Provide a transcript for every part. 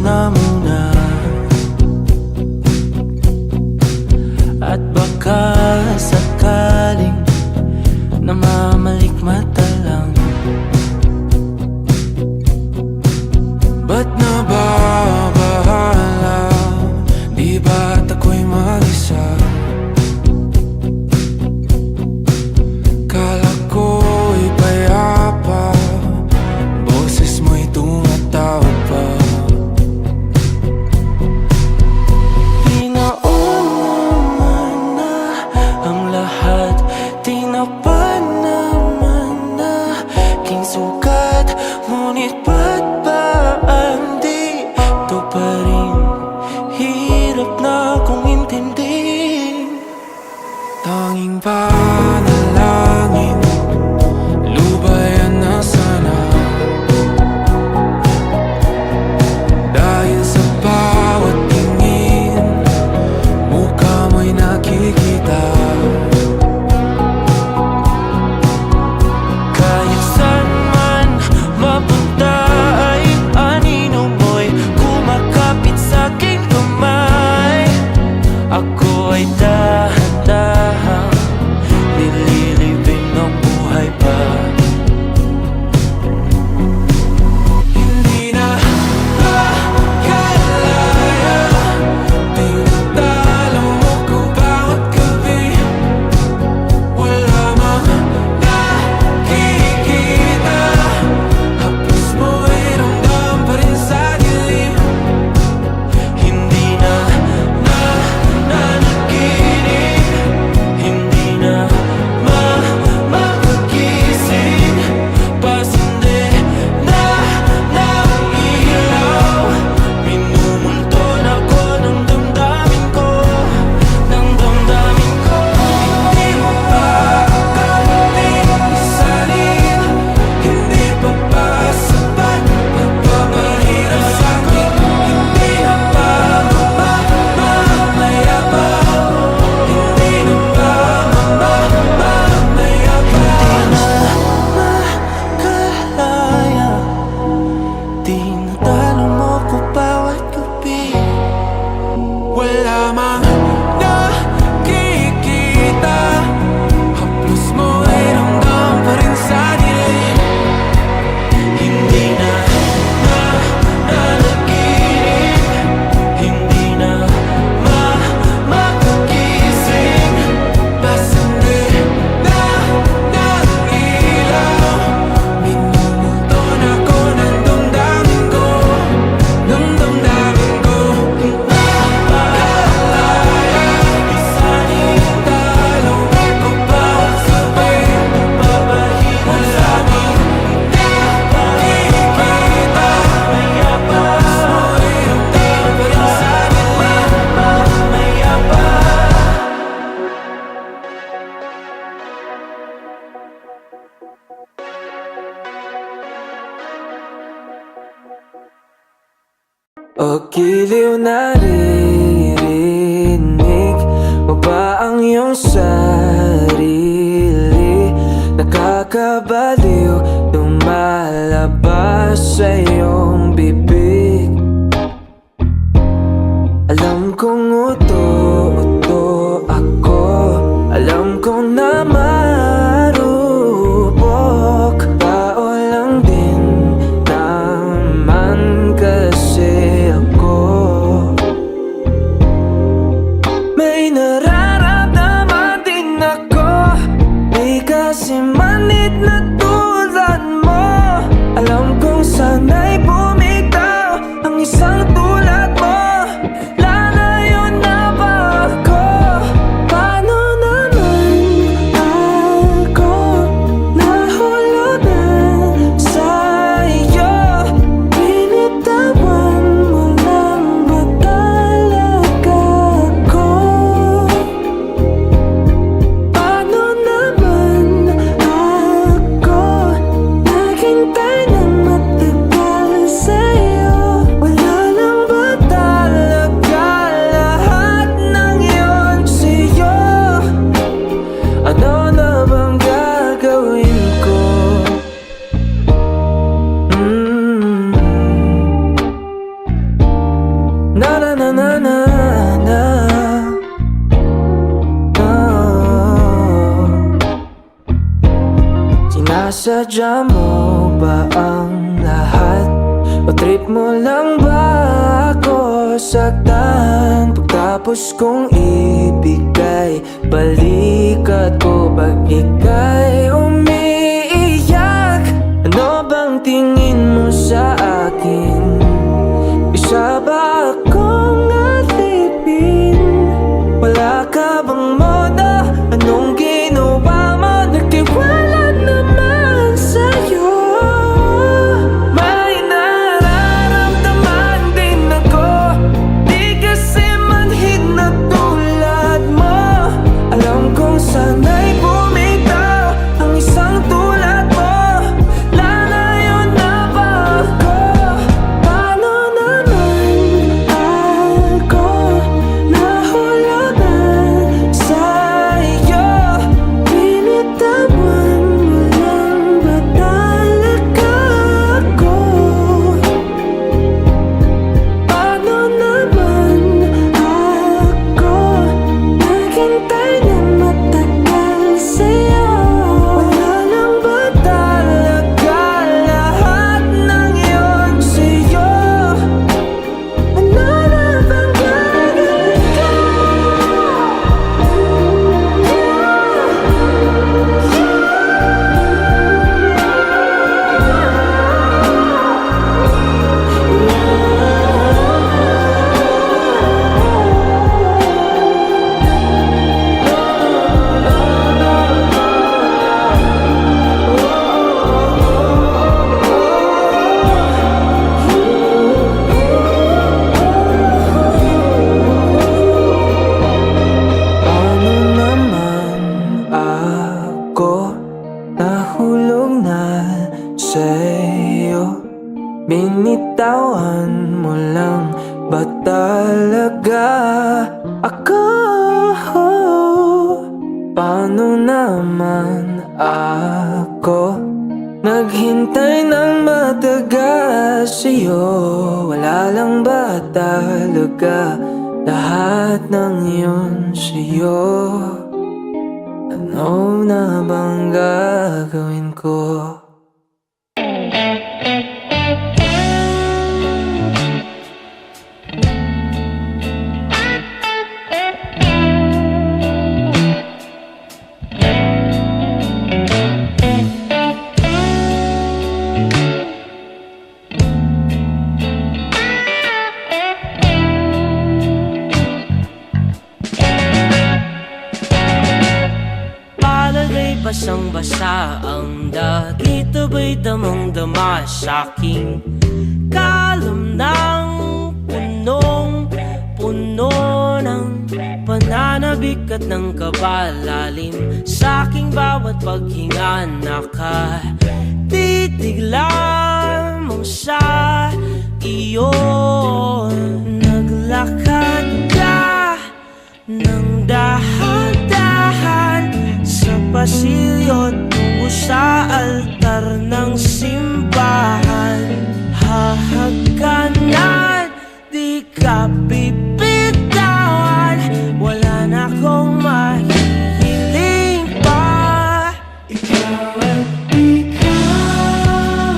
na muna. At baka sakaling namamalikmata lang. Ba't nababahala? Di ba't ako'y mag-isa? Kala ko'y payapa, boses mo'y tumatawag pa. Di naman na ang lahat, di na pa naman na king sukat. Ngunit ba't ba di to pa rin? Hirap na kong intindihin. Tanging panalangin, lubayan na sana. Dahil sa bawat tingin, mukha mo'y nakikita. Kahit saan man mapunta ay anino mo'y kumakapit sa'king kamay. Ako ay dahan-dahang nililibing ng buhay pa. Hindi na makalaya, tinatalo mo ko bawat gabi. Wala mang nakikita, haplos mo'y ramdam pa rin sa dilim. Hindi na nanaginip, hindi na mapagising. Pasindi na ng ilaw, minumulton ako ng damdamin ko, ng damdamin ko. Hindi mo pa akalain isalin, hindi pa ba sapat nagpapahirap sa'kin? Hindi na ba mamamayabang? Hindi na ba mamamayabang? Makalaya, tinatalo mo ko bawat gabi. Wala mang nakikita, haplos mo ay ramdam pa rin sa dilim. Hindi na nanaginip, hindi na mapagising. Pasindi na ng ilaw, minumulton ako ng damdamin ko, ng damdamin ko. Makalaya, isanin talo ako bawat gabi. Papahirap sa'kin, nakikita, mayabang. Mo'y ramdam pa rin sa dilim, mayabang. O giliw, naririnig mo ba ang iyong sarili? Nakakabaliw, lumalabas sa iyong bibig. Alam kong uto-uto ako, alam kong namarupok. Tao lang din naman kasi ako. May nararamdaman din ako, di kasi manid na tulad mo. Alam kong sana'y bumitaw ang isang tulad mo. Lalayo na ba ako? Paano naman ako nahulugan sa iyo? Binitawan mo lang ba talaga ako? Paano naman ako naghintay ng matagal sa iyo? Wala na na na na. Sinasadya mo ba ang lahat? O trip mo lang ba ako saktan? Pagtapos kong ibigay, balikat ko pag ika'y umiiyak. Ano bang tingin mo sa akin? Isa ba akong alipin? Wala ka bang moda? Anong ginawa mo? Nagtiwala naman sa'yo. May nararamdaman din ako, di kasi manhid na tulad mo. Alam kong sana'y bumitaw ang isang tulad mo. Lalayo na ba ako? Paano naman ako nahulugan sa'yo? Binitawan mo lang ba talaga ako? Paano naman ako naghintay ng matagal sa'yo? Wala lang ba talaga lahat ng yun sa'yo? Ano na bang gagawin ko? Paano naman ako nahulog na sa'yo? Binitawan mo lang ba talaga ako? Paano naman ako naghintay ng matagal sa'yo? Wala lang ba talaga lahat ng yun sa'yo? Ano na bang gagawin ko? Palagay basang-basa ang dagit, aba'y damang-dama sa'king kalam ng punong-puno ng pananabik at ng kabalalim. Sa'king bawat paghinga nakatitig lamang sa iyo. Naglakad ka ng dahan-dahan sa pasilyo tungo sa altar ng simbahan. Hahagkanan, di ka bibitawan. Wala na akong mahihiling pa. Ikaw at ikaw,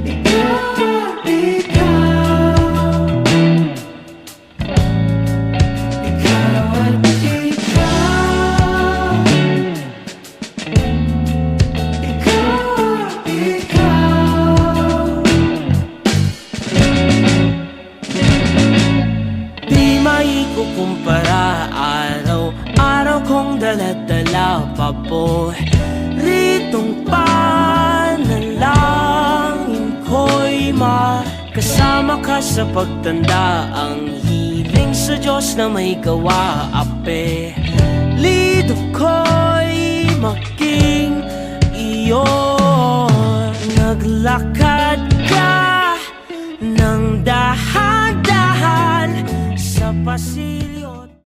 ikaw at ikaw, ikaw at ikaw, ikaw at ikaw. Di maikukumpara, araw-araw kong dala-dala paboritong panalangin ko'y makasama ka sa pagtanda. Ang hiling sa Diyos na may gawa, apelido ko